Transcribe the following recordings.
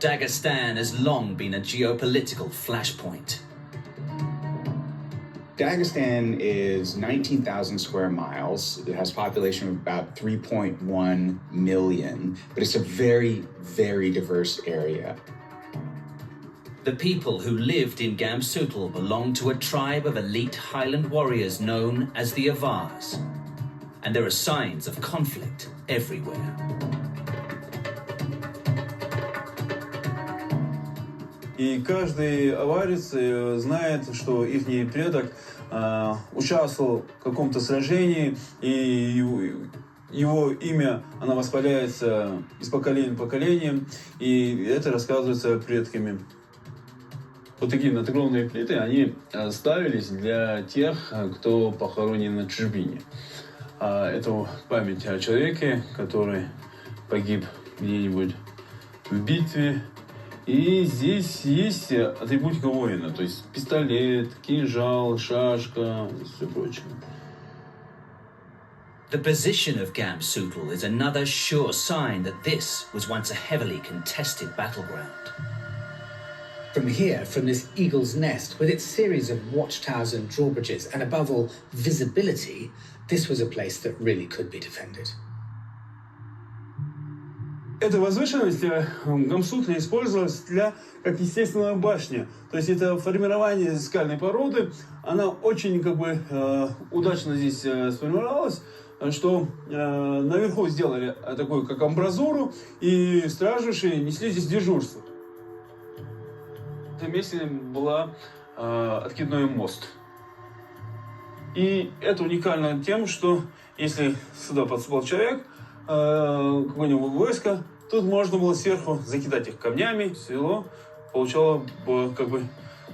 Dagestan has long been a geopolitical flashpoint. Dagestan is 19,000 square miles. It has a population of about 3.1 million, but it's a very, very diverse area. The people who lived in Gamsutl belonged to a tribe of elite highland warriors known as the Avars. And there are signs of conflict everywhere. И каждый аварец знает, что их предок участвовал в каком-то сражении, и его имя, оно воспаляется из поколения в поколение, и это рассказывается предками. Вот такие надгробные плиты, они ставились для тех, кто похоронен на чужбине. Это память о человеке, который погиб где-нибудь в битве. И здесь есть атрибутика воина, то есть пистолет, кинжал, шашка и все прочее. The position of Gamsutl is another sure sign that this was once a heavily contested battleground. From here, from this eagle's nest, with its series of watchtowers and drawbridges, and above all, visibility, this was a place that really could be defended. Эта возвышенность в Гамсутле использовалась как естественная башня. То есть это формирование скальной породы, она очень удачно здесь сформировалась, что наверху сделали такую как амбразуру, и стражи несли здесь дежурство. В этом месте был откидной мост. И это уникально тем, что если сюда подступал человек, какое-нибудь войско, тут можно было сверху закидать их камнями, село получало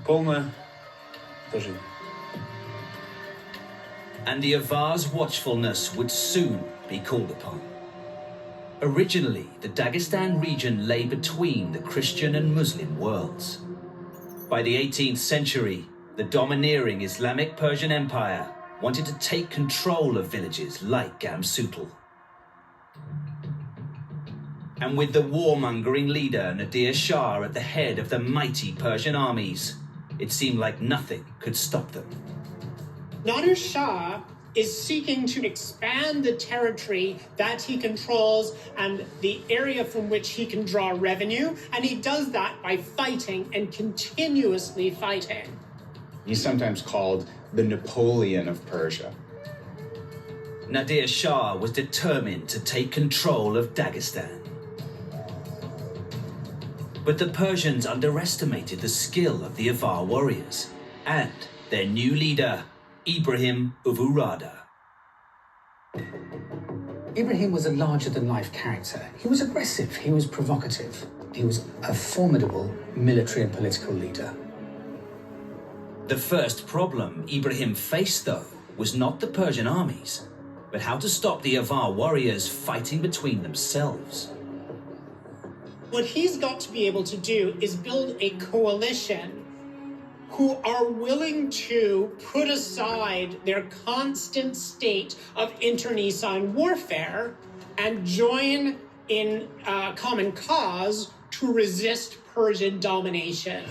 полное поражение. And the Avar's watchfulness would soon be called upon. Originally, the Dagestan region lay between the Christian and Muslim worlds. By the 18th century, the domineering Islamic Persian Empire wanted to take control of villages like Gamsutl. And with the warmongering leader Nadir Shah at the head of the mighty Persian armies, it seemed like nothing could stop them. Nadir Shah is seeking to expand the territory that he controls and the area from which he can draw revenue, and he does that by fighting and continuously fighting. He's sometimes called the Napoleon of Persia. Nadir Shah was determined to take control of Dagestan. But the Persians underestimated the skill of the Avar warriors and their new leader, Ibrahim Uvurada. Ibrahim was a larger-than-life character. He was aggressive, he was provocative. He was a formidable military and political leader. The first problem Ibrahim faced, though, was not the Persian armies, but how to stop the Avar warriors fighting between themselves. What he's got to be able to do is build a coalition who are willing to put aside their constant state of internecine warfare and join in a common cause to resist Persian domination.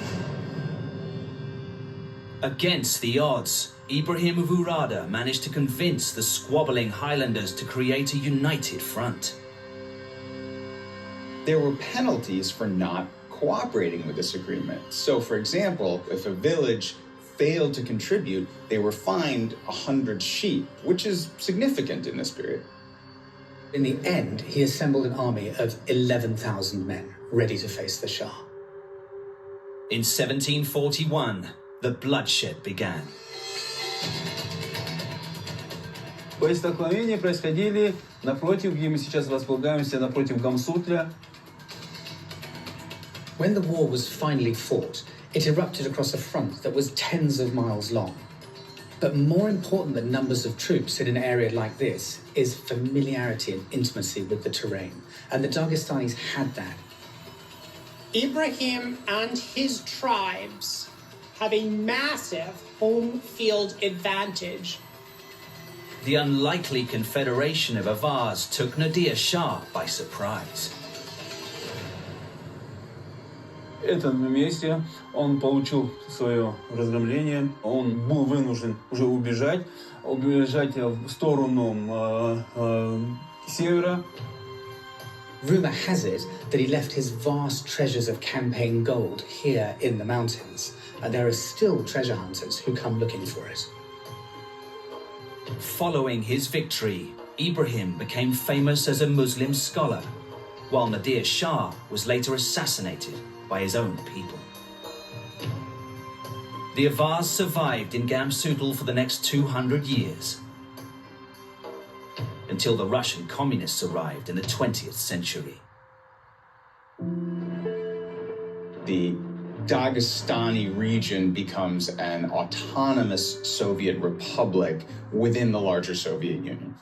Against the odds, Ibrahim Uvurada managed to convince the squabbling Highlanders to create a united front. There were penalties for not cooperating with this agreement. So, for example, if a village failed to contribute, they were fined 100 sheep, which is significant in this period. In the end, he assembled an army of 11,000 men, ready to face the Shah. In 1741, the bloodshed began. Боестолкновения происходили напротив, где мы сейчас располагаемся, напротив Гамсутля. When the war was finally fought, it erupted across a front that was tens of miles long. But more important than numbers of troops in an area like this is familiarity and intimacy with the terrain. And the Dagestanis had that. Ibrahim and his tribes have a massive home field advantage. The unlikely confederation of Avars took Nadir Shah by surprise. этом месте он получил свое разгромление. Он был вынужден уже убежать в сторону севера. Rumour has it that he left his vast treasures of campaign gold here in the mountains, and there are still treasure hunters who come looking for it. Following his victory, Ibrahim became famous as a Muslim scholar, while Nadir Shah was later assassinated by his own people. The Avars survived in Gamsutl for the next 200 years, until the Russian communists arrived in the 20th century. The Dagestani region becomes an autonomous Soviet republic within the larger Soviet Union.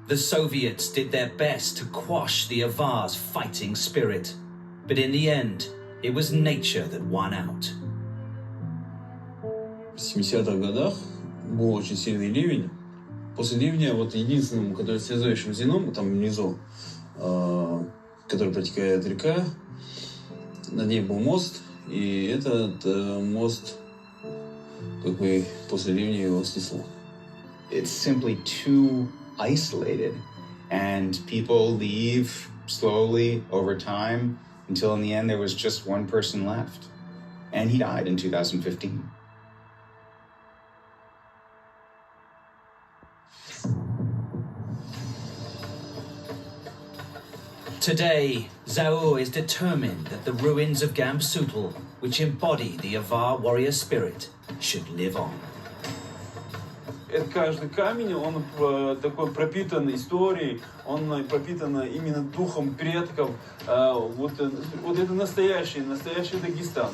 The Soviets did their best to quash the Avars' fighting spirit, but in the end, it was nature that won out. В 70-х годах был очень сильный ливень. После ливня вот единственным, который связующим звеном, там внизу, который протекает река, над ней был мост, и этот мост, как бы после ливня его снесло. It's simply too isolated, and people leave slowly over time until in the end there was just one person left. And he died in 2015. Today, Zaur is determined that the ruins of Gamsutl, which embody the Avar warrior spirit, should live on. Каждый камень, он такой пропитан историей, он пропитан именно духом предков. Вот это настоящий Дагестан.